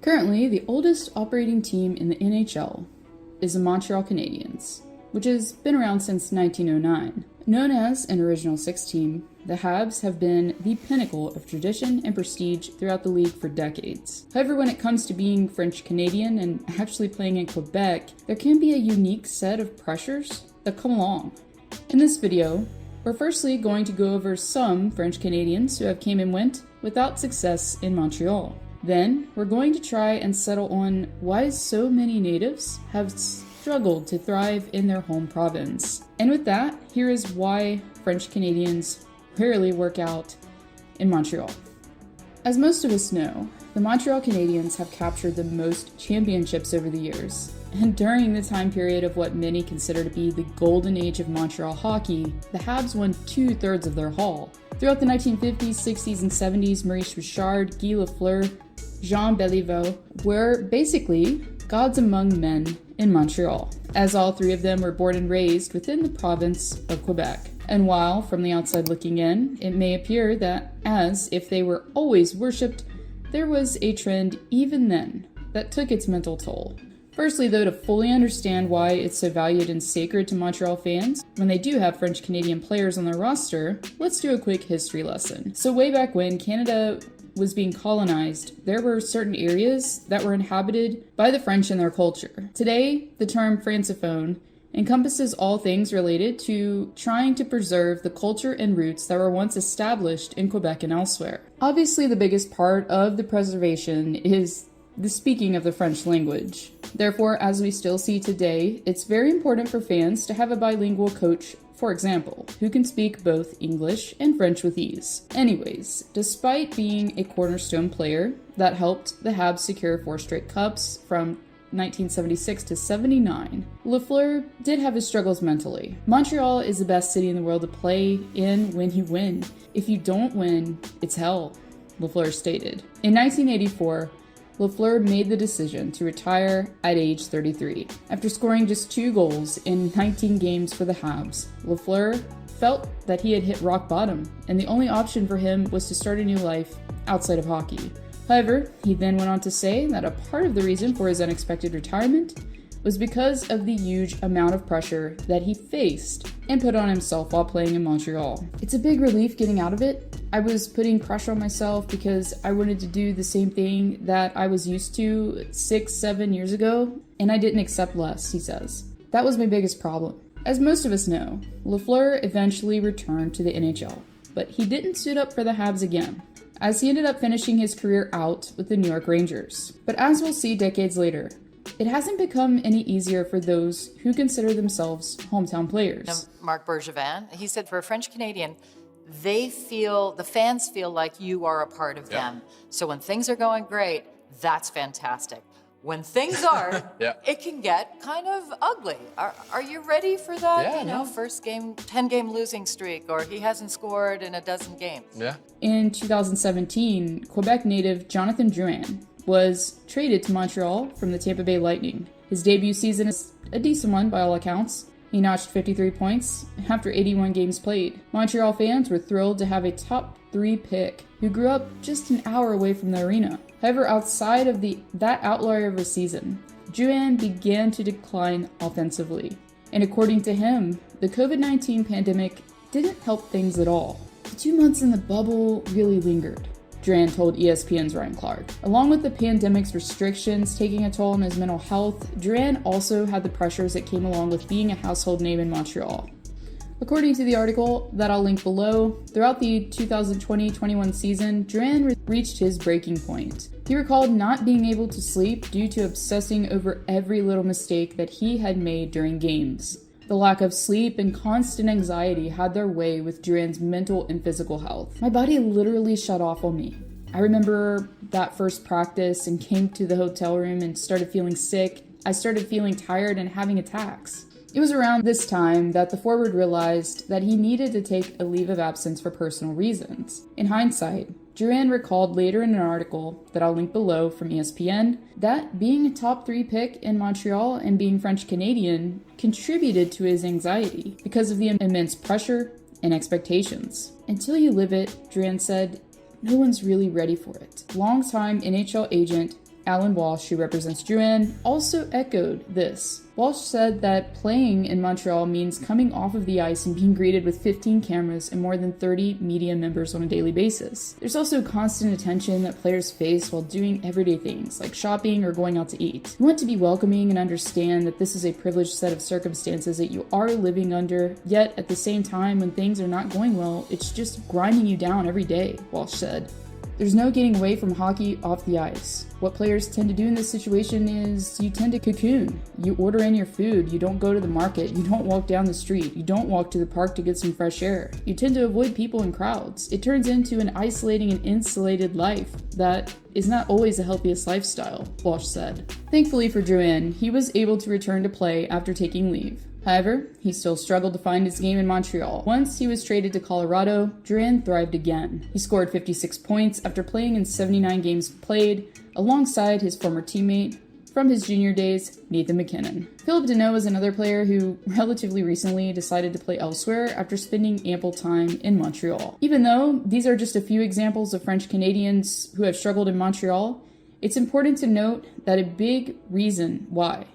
Currently, the oldest operating team in the NHL is the Montreal Canadiens, which has been around since 1909. Known as an Original Six team, the Habs have been the pinnacle of tradition and prestige throughout the league for decades. However, when it comes to being French Canadian and actually playing in Quebec, there can be a unique set of pressures that come along. In this video, we're firstly going to go over some French Canadians who have came and went without success in Montreal. Then, we're going to try and settle on why so many natives have struggled to thrive in their home province. And with that, here is why French Canadians rarely work out in Montreal. As most of us know, the Montreal Canadiens have captured the most championships over the years. And during the time period of what many consider to be the golden age of Montreal hockey, the Habs won 2/3 of their haul. Throughout the 1950s, 60s, and 70s, Maurice Richard, Guy Lafleur, Jean Béliveau were basically gods among men in Montreal, as all three of them were born and raised within the province of Quebec. And while, from the outside looking in, it may appear that as if they were always worshipped, there was a trend even then that took its mental toll. Firstly, though, to fully understand why it's so valued and sacred to Montreal fans, when they do have French Canadian players on their roster, let's do a quick history lesson. So way back when Canada was being colonized, there were certain areas that were inhabited by the French and their culture. Today, the term Francophone encompasses all things related to trying to preserve the culture and roots that were once established in Quebec and elsewhere. Obviously, the biggest part of the preservation is the speaking of the French language. Therefore, as we still see today, it's very important for fans to have a bilingual coach, for example, who can speak both English and French with ease. Anyways, despite being a cornerstone player that helped the Habs secure 4 straight cups from 1976 to 79, Lafleur did have his struggles mentally. Montreal is the best city in the world to play in when you win. If you don't win, it's hell, Lafleur stated. In 1984, Lafleur made the decision to retire at age 33. After scoring just 2 goals in 19 games for the Habs, Lafleur felt that he had hit rock bottom, and the only option for him was to start a new life outside of hockey. However, he then went on to say that a part of the reason for his unexpected retirement was because of the huge amount of pressure that he faced and put on himself while playing in Montreal. It's a big relief getting out of it. I was putting pressure on myself because I wanted to do the same thing that I was used to 6-7 years ago, and I didn't accept less, he says. That was my biggest problem. As most of us know, Lafleur eventually returned to the NHL, but he didn't suit up for the Habs again, as he ended up finishing his career out with the New York Rangers. But as we'll see decades later, it hasn't become any easier for those who consider themselves hometown players. Marc Bergevin, he said for a French Canadian, the fans feel like you are a part of them. So when things are going great, that's fantastic. When things are, it can get kind of ugly. Are you ready for that? First game, 10-game losing streak, or he hasn't scored in a dozen games. In 2017, Quebec native Jonathan Drouin was traded to Montreal from the Tampa Bay Lightning. His debut season is a decent one by all accounts. He notched 53 points after 81 games played. Montreal fans were thrilled to have a top 3 pick who grew up just an hour away from the arena. However, outside of that outlier of a season, Drouin began to decline offensively. And according to him, the COVID-19 pandemic didn't help things at all. The 2 months in the bubble really lingered, Drouin told ESPN's Ryan Clark. Along with the pandemic's restrictions taking a toll on his mental health, Drouin also had the pressures that came along with being a household name in Montreal. According to the article that I'll link below, throughout the 2020-21 season, Drouin reached his breaking point. He recalled not being able to sleep due to obsessing over every little mistake that he had made during games. The lack of sleep and constant anxiety had their way with Drouin's mental and physical health. My body literally shut off on me. I remember that first practice and came to the hotel room and started feeling sick. I started feeling tired and having attacks. It was around this time that the forward realized that he needed to take a leave of absence for personal reasons. In hindsight, Drouin recalled later in an article that I'll link below from ESPN that being a top 3 pick in Montreal and being French Canadian contributed to his anxiety because of the immense pressure and expectations. Until you live it, Drouin said, no one's really ready for it. Longtime NHL agent Alan Walsh, who represents Drouin, also echoed this. Walsh said that playing in Montreal means coming off of the ice and being greeted with 15 cameras and more than 30 media members on a daily basis. There's also constant attention that players face while doing everyday things like shopping or going out to eat. You want to be welcoming and understand that this is a privileged set of circumstances that you are living under, yet at the same time, when things are not going well, it's just grinding you down every day, Walsh said. There's no getting away from hockey off the ice. What players tend to do in this situation is you tend to cocoon. You order in your food, you don't go to the market, you don't walk down the street, you don't walk to the park to get some fresh air. You tend to avoid people in crowds. It turns into an isolating and insulated life that is not always the healthiest lifestyle, Walsh said. Thankfully for Drouin, he was able to return to play after taking leave. However, he still struggled to find his game in Montreal. Once he was traded to Colorado, Drouin thrived again. He scored 56 points after playing in 79 games played, alongside his former teammate from his junior days, Nathan MacKinnon. Phillip Danault is another player who relatively recently decided to play elsewhere after spending ample time in Montreal. Even though these are just a few examples of French Canadians who have struggled in Montreal, it's important to note that a big reason why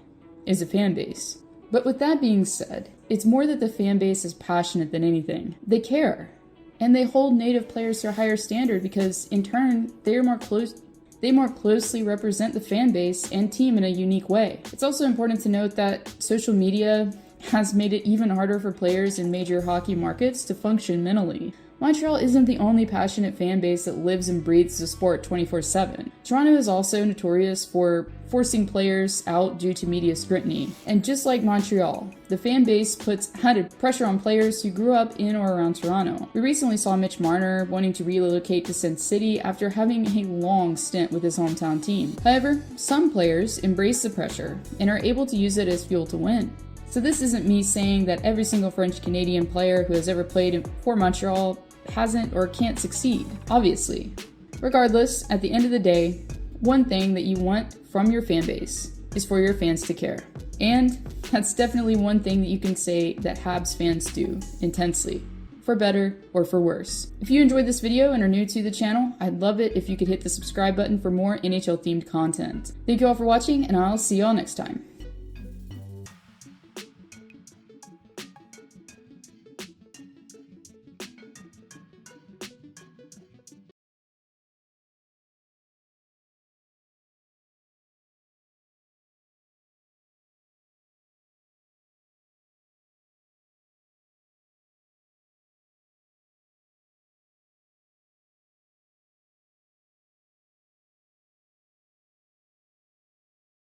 is a fan base. But with that being said, it's more that the fan base is passionate than anything. They care, and they hold native players to a higher standard because, in turn, they more closely represent the fan base and team in a unique way. It's also important to note that social media has made it even harder for players in major hockey markets to function mentally. Montreal isn't the only passionate fan base that lives and breathes the sport 24/7. Toronto is also notorious for forcing players out due to media scrutiny. And just like Montreal, the fan base puts added pressure on players who grew up in or around Toronto. We recently saw Mitch Marner wanting to relocate to Sin City after having a long stint with his hometown team. However, some players embrace the pressure and are able to use it as fuel to win. So this isn't me saying that every single French Canadian player who has ever played for Montreal hasn't or can't succeed, obviously. Regardless, at the end of the day, one thing that you want from your fan base is for your fans to care. And that's definitely one thing that you can say that Habs fans do intensely, for better or for worse. If you enjoyed this video and are new to the channel, I'd love it if you could hit the subscribe button for more NHL themed content. Thank you all for watching, and I'll see you all next time.